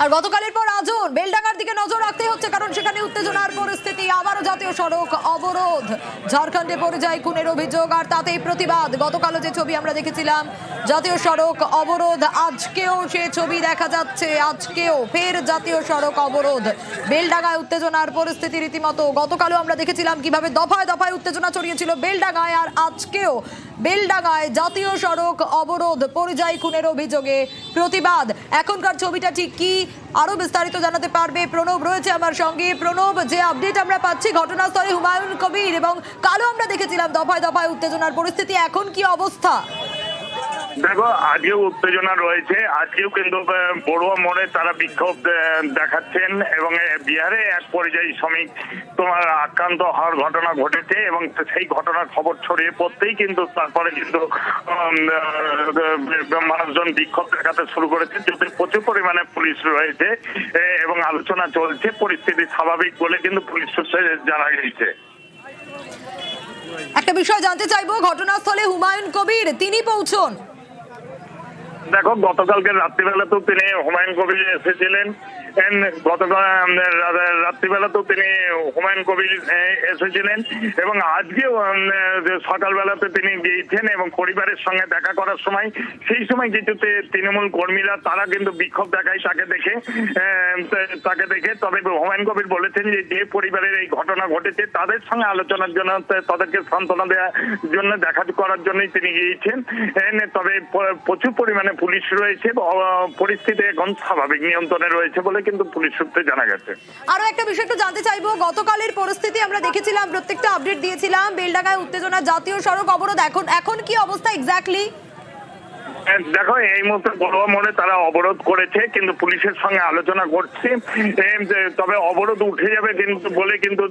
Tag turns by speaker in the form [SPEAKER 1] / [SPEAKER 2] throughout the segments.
[SPEAKER 1] আর গতকালের পর আজও বেলডাঙ্গার দিকে নজর রাখতে হচ্ছে, কারণ সেখানে উত্তেজনার পরিস্থিতি। আবারও জাতীয় সড়ক অবরোধ, ঝাড়খণ্ডে পরিযায়ী খুনের অভিযোগ আর তাতেই প্রতিবাদ। গতকালও যে ছবি আমরা দেখেছিলাম, জাতীয় সড়ক অবরোধ, আজকেও সে ছবি দেখা যাচ্ছে। আজকেও ফের জাতীয় সড়ক অবরোধ, বেলডাঙ্গায় উত্তেজনার পরিস্থিতি রীতিমতো। গতকালও আমরা দেখেছিলাম কিভাবে দফায় দফায় উত্তেজনা ছড়িয়েছিল বেলডাঙ্গায়, আর আজকেও বেলডাঙ্গায় জাতীয় সড়ক অবরোধ, পরিযায়ী খুনের অভিযোগে প্রতিবাদ। এখনকার ছবিটা ঠিক কি, আরো বিস্তারিত জানাতে পারবে প্রণব রয়েছে আমার সঙ্গে। প্রণব, যে আপডেট আমরা পাচ্ছি ঘটনাস্থলে হুমায়ুন কবির, এবং কালও আমরা দেখেছিলাম দফায় দফায় উত্তেজনার পরিস্থিতি, এখন কি অবস্থা?
[SPEAKER 2] দেখো, আজকেও উত্তেজনা রয়েছে। আজকেও কিন্তু বড়ুয়া মোড়ে তারা বিক্ষোভ দেখাচ্ছেন এবং বিহারে এক পরিযায়ী শ্রমিক তোমার আক্রান্ত হওয়ার ঘটনা ঘটেছে এবং সেই ঘটনার খবর ছড়িয়ে পড়তেই কিন্তু তারপরে কিন্তু মানুষজন বিক্ষোভ দেখাতে শুরু করেছে। যদি প্রচুর পরিমাণে পুলিশ রয়েছে এবং আলোচনা চলছে, পরিস্থিতি স্বাভাবিক বলে কিন্তু পুলিশ সূত্রে জানা গেছে।
[SPEAKER 1] একটা বিষয় জানতে চাইবো, ঘটনাস্থলে হুমায়ুন কবির তিনি পৌঁছন।
[SPEAKER 2] দেখো, গতকালকে রাত্রিবেলাতেও তিনি হুমায়ুন কবির এসেছিলেন। গতকাল রাত্রিবেলাতেও তিনি হুমায়ুন কবির এসেছিলেন এবং আজকেও সকালবেলাতে তিনি গিয়েছেন এবং পরিবারের সঙ্গে দেখা করার সময় সেই সময় কিছুতে তৃণমূল কর্মীরা তারা কিন্তু বিক্ষোভ দেখায় তাকে দেখে। তবে হুমায়ুন কবির বলেছেন যে পরিবারের এই ঘটনা ঘটেছে তাদের সঙ্গে আলোচনার জন্য, তাদেরকে সান্ত্বনা দেওয়ার জন্য, দেখা করার জন্যই তিনি গিয়েছেন। তবে প্রচুর পরিমাণে পুলিশ রয়েছে, পরিস্থিতি এখন স্বাভাবিক নিয়ন্ত্রণে রয়েছে বলে কিন্তু পুলিশ সূত্রে জানা গেছে।
[SPEAKER 1] আরো একটা বিষয় একটু জানতে চাইবো, গতকালের পরিস্থিতি আমরা দেখেছিলাম, প্রত্যেকটা আপডেট দিয়েছিলাম, বেলডাঙ্গায় উত্তেজনা, জাতীয় সড়ক অবরোধ, এখন কি অবস্থা এক্স্যাক্টলি?
[SPEAKER 2] দেখো, এই মুহূর্তে বড়ুয়া মোড়ে তারা অবরোধ করেছে, কিন্তু পুলিশের সঙ্গে আলোচনা করছে। তবে অবরোধ উঠে যাবে কিন্তু বলে কিন্তু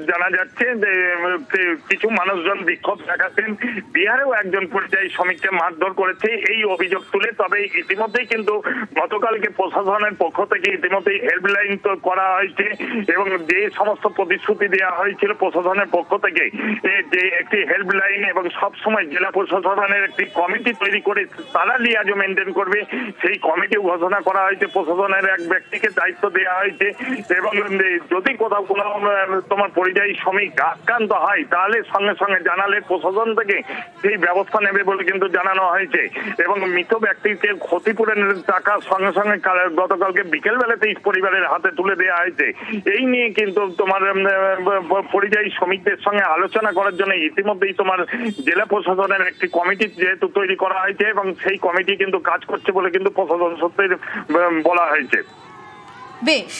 [SPEAKER 2] জানা যাচ্ছে যে কিছু মানুষজন বিক্ষোভ দেখাচ্ছেন। বিহারেও একজন পরিযায়ী শ্রমিককে মারধর করেছে এই অভিযোগ তুলে। তবে ইতিমধ্যেই কিন্তু গতকালকে প্রশাসনের পক্ষ থেকে ইতিমধ্যেই হেল্পলাইন তো করা হয়েছে এবং যে সমস্ত প্রতিশ্রুতি দেওয়া হয়েছিল প্রশাসনের পক্ষ থেকে, যে একটি হেল্পলাইন এবং সবসময় জেলা প্রশাসনের একটি কমিটি তৈরি করে তারা লিয়াজো মেনটেন করবে, সেই কমিটি ঘোষণা করা হয়েছে। প্রশাসনের এক ব্যক্তিকে দায়িত্ব দেওয়া হয়েছে এবং যদি কোথাও কোনো তোমার পরিযায়ী শ্রমিক আক্রান্ত হয় তাহলে সঙ্গে সঙ্গে জানালে প্রশাসন থেকে সেই ব্যবস্থা নেবে বলে কিন্তু জানানো হয়েছে। এবং মৃত ব্যক্তিকে ক্ষতিপূরণের টাকা সঙ্গে সঙ্গে গতকালকে বিকেল বেলাতেই পরিবারের হাতে তুলে দেওয়া হয়েছে। এই নিয়ে কিন্তু তোমার পরিযায়ী শ্রমিকদের সঙ্গে আলোচনা করার জন্য ইতিমধ্যেই তোমার জেলা প্রশাসনের একটি কমিটি যেহেতু তৈরি করা হয়েছে এবং সেই কমিটি কিন্তু কাজ করছে বলে কিন্তু প্রশাসন সূত্রে বলা হয়েছে।
[SPEAKER 1] বেশ।